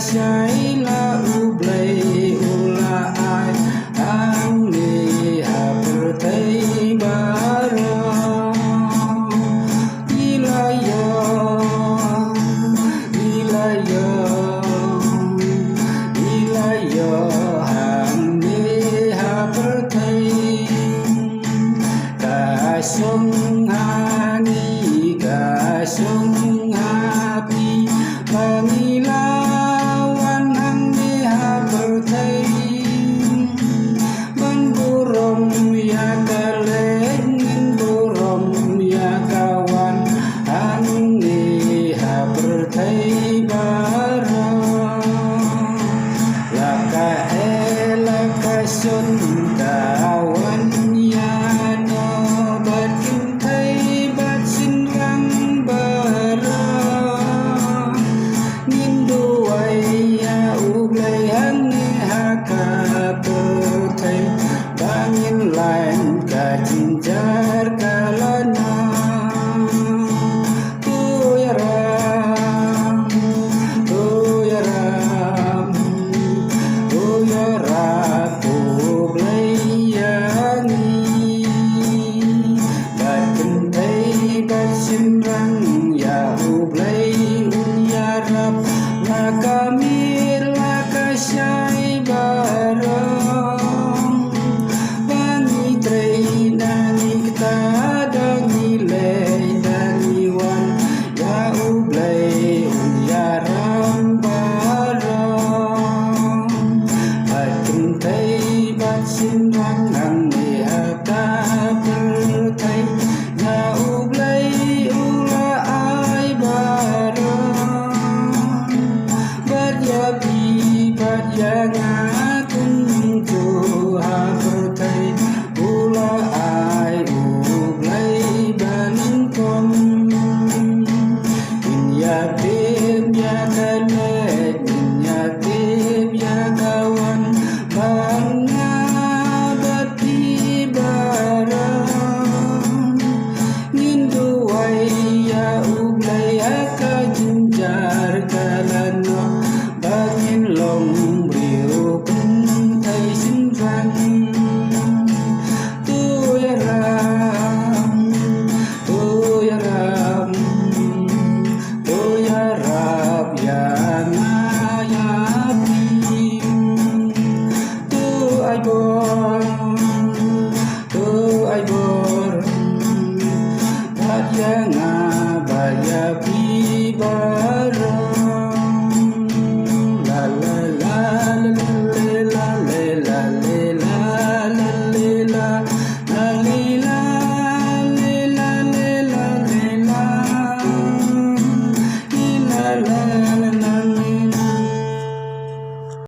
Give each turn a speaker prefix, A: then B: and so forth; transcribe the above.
A: sai la ublay ula ai ang ni hapertai barang ilayo hang ni hapertai kasong hani kasong happy pangilawan hang ni hapertai ban burung ya kalengin burung ya kawan hang ni hapertai barang laka laka sun kawan ya no batin thai bat sin rang barang nindu ai ya ublay hang ni haka thai bangin lain ka cincar kalana xin răng hằng ni haka bertai ya ublay ula ai barang bat ya ngatun tu ha bertai ula ai ublay banin kom in ya bim ya